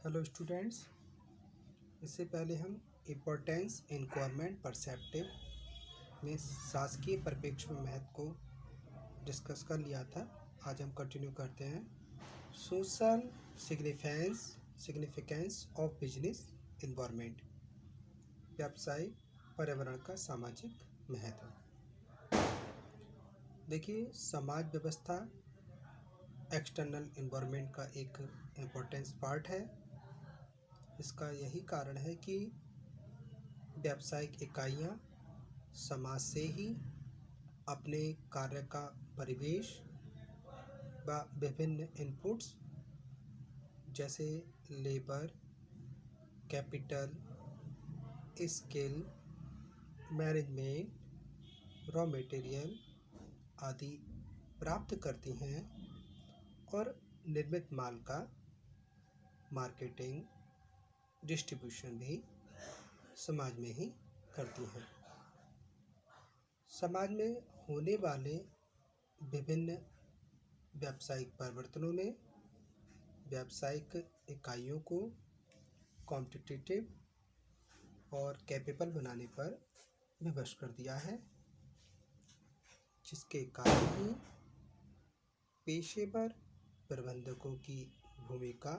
Hello students. इससे पहले हम इम्पोर्टेंस इन्वायरमेंट परसेप्टिव में शासकीय परिप्रेक्ष्य में महत्व को डिस्कस कर लिया था। आज हम कंटिन्यू करते हैं। Social significance of business environment, व्यावसायिक पर्यावरण का सामाजिक महत्व। देखिए, समाज व्यवस्था एक्सटर्नल इन्वायरमेंट का एक इम्पोर्टेंस पार्ट है। इसका यही कारण है कि व्यावसायिक इकाइयाँ समाज से ही अपने कार्य का परिवेश व विभिन्न इनपुट्स जैसे labour, capital, skill, management, raw material आदि प्राप्त करती हैं और निर्मित माल का मार्केटिंग, डिस्ट्रीब्यूशन भी समाज में ही करती हैं। समाज में होने वाले विभिन्न व्यावसायिक परिवर्तनों ने व्यावसायिक इकाइयों को कॉम्पिटिटिव और कैपेबल बनाने पर विवश कर दिया है, जिसके कारण ही पेशेवर प्रबंधकों की भूमिका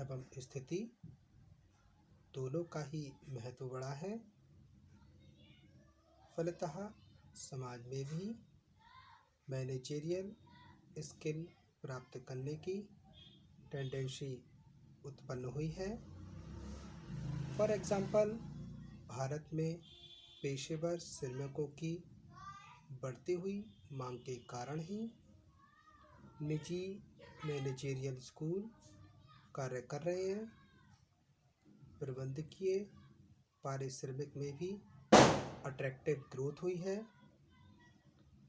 एवं स्थिति दोनों का ही महत्व बढ़ा है। फलतः समाज में भी मैनेजरियल स्किल प्राप्त करने की टेंडेंसी उत्पन्न हुई है। फॉर एग्जाम्पल, भारत में पेशेवर श्रमिकों की बढ़ती हुई मांग के कारण ही निजी मैनेजरियल स्कूल कार्य कर रहे हैं। प्रबंधकीय पारिश्रमिक में भी अट्रैक्टिव ग्रोथ हुई है।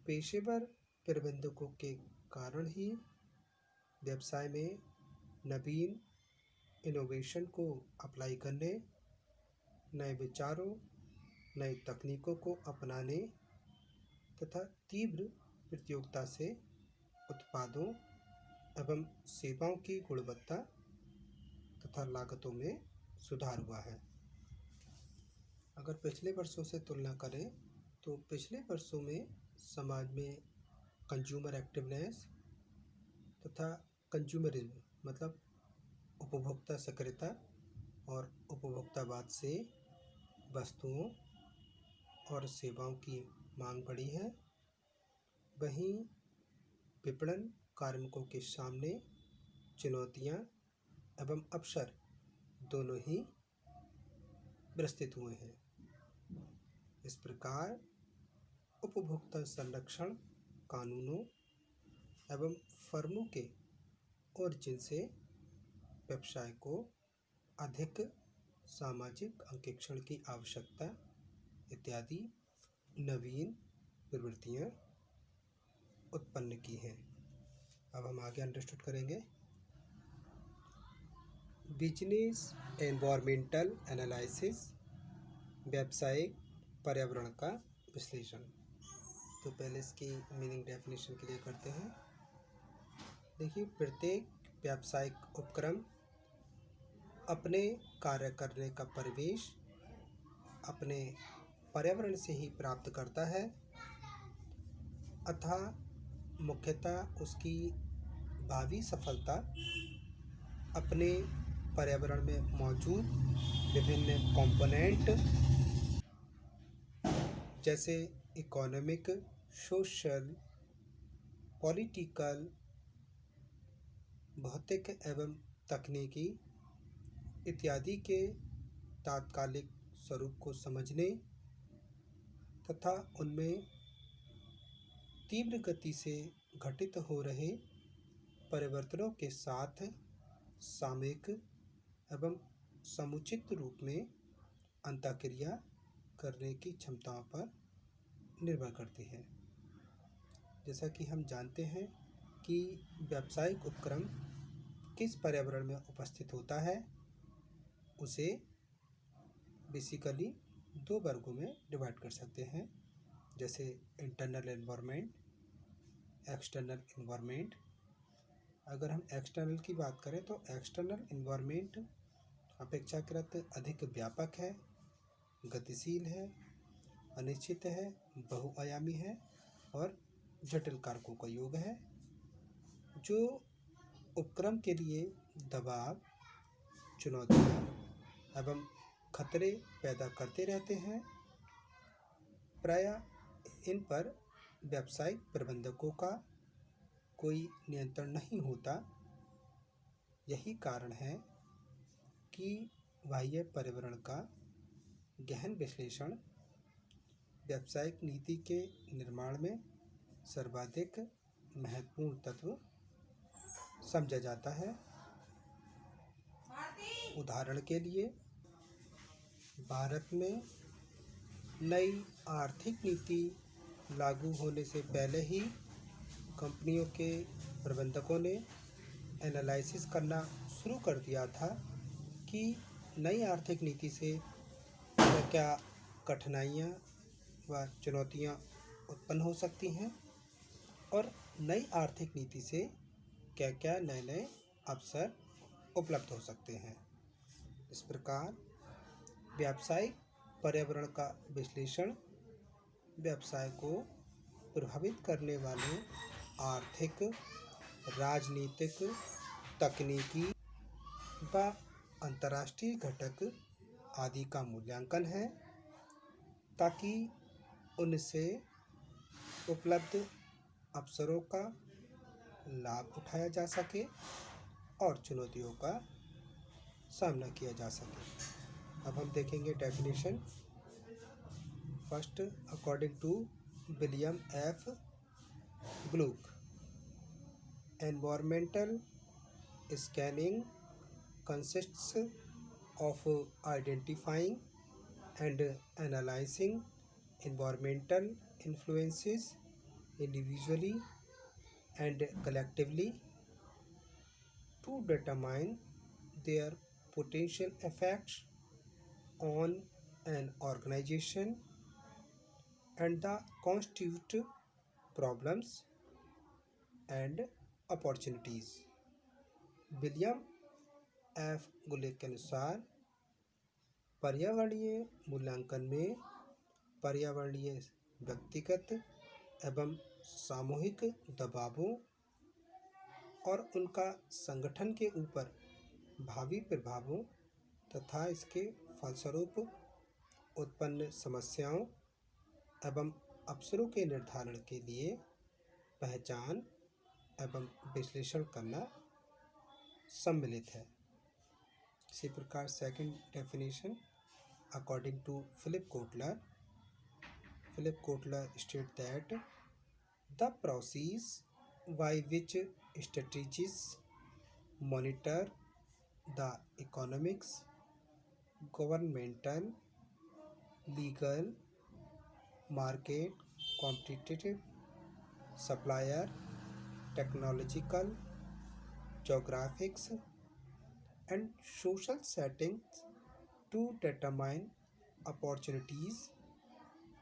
पेशेवर प्रबंधकों के कारण ही व्यवसाय में नवीन इनोवेशन को अप्लाई करने, नए विचारों, नई तकनीकों को अपनाने तथा तीव्र प्रतियोगिता से उत्पादों एवं सेवाओं की गुणवत्ता तथा लागतों में सुधार हुआ है। अगर पिछले वर्षों से तुलना करें तो पिछले वर्षों में समाज में कंज्यूमर एक्टिवनेस तथा कंज्यूमरिज्म मतलब उपभोक्ता सक्रियता और उपभोक्तावाद से वस्तुओं और सेवाओं की मांग बढ़ी है। वहीं विपणन कार्मिकों के सामने चुनौतियां एवं अवसर दोनों ही विस्तृत हुए हैं। इस प्रकार उपभोक्ता संरक्षण कानूनों एवं फर्मों के ओरिजिन से व्यवसाय को अधिक सामाजिक अंकेक्षण की आवश्यकता इत्यादि नवीन प्रवृत्तियां उत्पन्न की हैं। अब हम आगे अंडरस्टूड करेंगे। बिजनेस एनवायरमेंटल एनालिसिस, व्यावसायिक पर्यावरण का विश्लेषण। तो पहले इसकी मीनिंग डेफिनेशन क्लियर करते हैं। देखिए, प्रत्येक व्यावसायिक उपक्रम अपने कार्य करने का परिवेश अपने पर्यावरण से ही प्राप्त करता है, अतः मुख्यतः उसकी भावी सफलता अपने पर्यावरण में मौजूद विभिन्न कंपोनेंट जैसे इकोनॉमिक, सोशल, पॉलिटिकल, भौतिक एवं तकनीकी इत्यादि के तात्कालिक स्वरूप को समझने तथा उनमें तीव्र गति से घटित हो रहे परिवर्तनों के साथ सामयिक एवं समुचित रूप में अंतःक्रिया करने की क्षमताओं पर निर्भर करती है। जैसा कि हम जानते हैं कि व्यावसायिक उपक्रम किस पर्यावरण में उपस्थित होता है, उसे बेसिकली दो वर्गों में डिवाइड कर सकते हैं, जैसे इंटरनल एनवायरनमेंट, एक्सटर्नल एनवायरनमेंट। अगर हम एक्सटर्नल की बात करें तो एक्सटर्नल इन्वायरमेंट अपेक्षाकृत अधिक व्यापक है, गतिशील है, अनिश्चित है, बहुआयामी है और जटिल कारकों का योग है, जो उपक्रम के लिए दबाव, चुनौतियाँ एवं खतरे पैदा करते रहते हैं। प्रायः इन पर व्यावसायिक प्रबंधकों का कोई नियंत्रण नहीं होता। यही कारण है कि बाह्य पर्यावरण का गहन विश्लेषण व्यावसायिक नीति के निर्माण में सर्वाधिक महत्वपूर्ण तत्व समझा जाता है। उदाहरण के लिए, भारत में नई आर्थिक नीति लागू होने से पहले ही कंपनियों के प्रबंधकों ने एनालिसिस करना शुरू कर दिया था कि नई आर्थिक नीति से क्या क्या कठिनाइयाँ व चुनौतियाँ उत्पन्न हो सकती हैं और नई आर्थिक नीति से क्या क्या नए नए अवसर उपलब्ध हो सकते हैं। इस प्रकार व्यावसायिक पर्यावरण का विश्लेषण व्यवसाय को प्रभावित करने वाले आर्थिक, राजनीतिक, तकनीकी व अंतर्राष्ट्रीय घटक आदि का मूल्यांकन है, ताकि उनसे उपलब्ध अवसरों का लाभ उठाया जा सके और चुनौतियों का सामना किया जा सके। अब हम देखेंगे definition. First, according to William F Glueck, environmental scanning consists of identifying and analyzing environmental influences individually and collectively to determine their potential effects on an organization and the constitute problems and opportunities। William F Gulek के अनुसार पर्यावरणीय मूल्यांकन में पर्यावरणीय व्यक्तिगत एवं सामूहिक दबावों और उनका संगठन के ऊपर भावी प्रभावों तथा इसके फलस्वरूप उत्पन्न समस्याओं एवं अवसरों के निर्धारण के लिए पहचान एवं विश्लेषण करना सम्मिलित है। इसी प्रकार second definition, according to Philip Kotler state that the process by which strategies monitor the economics, governmental, legal, market, competitive, supplier, technological, geographics and social settings to determine opportunities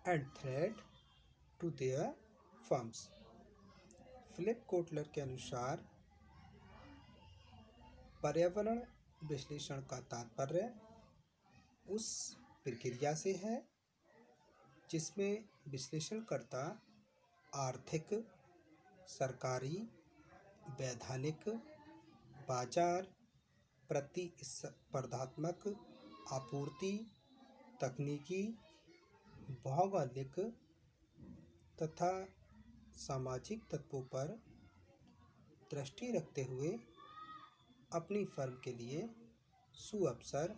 and threat to their firms। Philip Kotler के अनुसार पर्यावरण विश्लेषण का तात्पर्य उस प्रक्रिया से है जिसमें विश्लेषणकर्ता आर्थिक, सरकारी, वैधानिक, बाजार, प्रतिस्पर्धात्मक, आपूर्ति, तकनीकी, भौगोलिक तथा सामाजिक तत्वों पर दृष्टि रखते हुए अपनी फर्म के लिए सुअवसर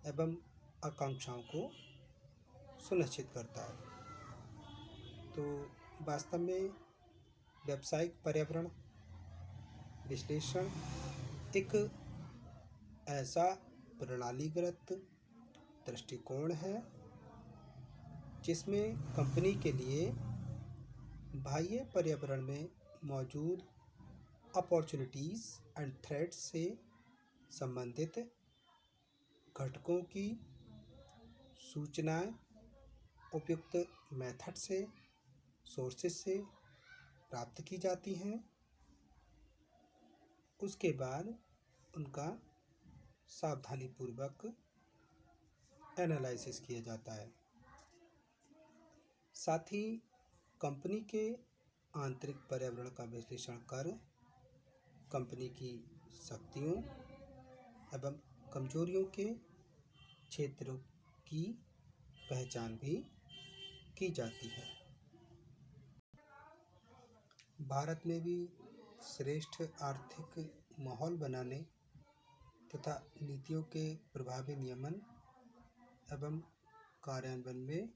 एवं आकांक्षाओं को सुनिश्चित करता है। तो वास्तव में व्यावसायिक पर्यावरण विश्लेषण एक ऐसा प्रणालीगत दृष्टिकोण है जिसमें कंपनी के लिए बाह्य पर्यावरण में मौजूद अपॉर्चुनिटीज़ एंड थ्रेट्स से संबंधित घटकों की सूचनाएं उपयुक्त मेथड से, सोर्सेस से प्राप्त की जाती हैं उसके बाद उनका सावधानीपूर्वक एनालिसिस किया जाता है। साथ ही कंपनी के आंतरिक पर्यावरण का विश्लेषण कर कंपनी की शक्तियों एवं कमजोरियों के क्षेत्रों की पहचान भी की जाती है। भारत में भी श्रेष्ठ आर्थिक माहौल बनाने तथा नीतियों के प्रभावी नियमन एवं कार्यान्वयन में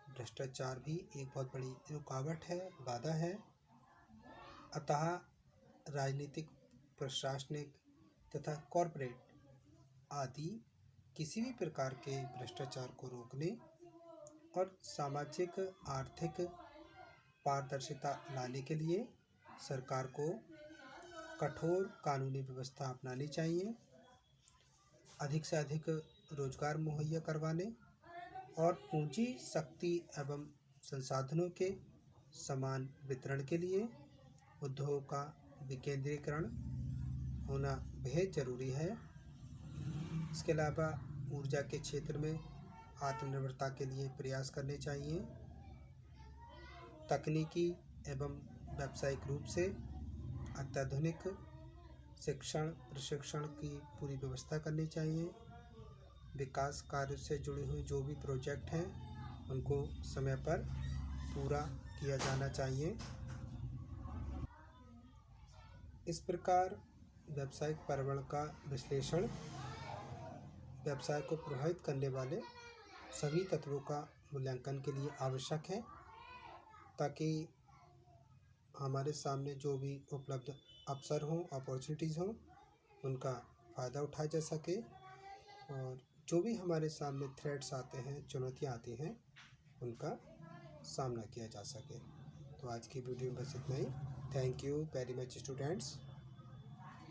भ्रष्टाचार भी एक बहुत बड़ी रुकावट है, बाधा है। अतः राजनीतिक, प्रशासनिक तथा कॉरपोरेट आदि किसी भी प्रकार के भ्रष्टाचार को रोकने और सामाजिक आर्थिक पारदर्शिता लाने के लिए सरकार को कठोर कानूनी व्यवस्था अपनानी चाहिए। अधिक से अधिक रोजगार मुहैया करवाने और पूंजी, शक्ति एवं संसाधनों के समान वितरण के लिए उद्योगों का विकेंद्रीकरण होना बेहद जरूरी है। इसके अलावा ऊर्जा के क्षेत्र में आत्मनिर्भरता के लिए प्रयास करने चाहिए। तकनीकी एवं व्यावसायिक रूप से अत्याधुनिक शिक्षण प्रशिक्षण की पूरी व्यवस्था करनी चाहिए। विकास कार्य से जुड़े हुए जो भी प्रोजेक्ट हैं उनको समय पर पूरा किया जाना चाहिए। इस प्रकार व्यावसायिक पर्यावरण का विश्लेषण व्यवसाय को प्रभावित करने वाले सभी तत्वों का मूल्यांकन के लिए आवश्यक है, ताकि हमारे सामने जो भी उपलब्ध अवसर हों, अपॉर्चुनिटीज़ हों, उनका फ़ायदा उठाया जा सके और जो भी हमारे सामने थ्रेट्स आते हैं, चुनौतियाँ आती हैं, उनका सामना किया जा सके। तो आज की वीडियो में बस इतना ही। Thank you very much students.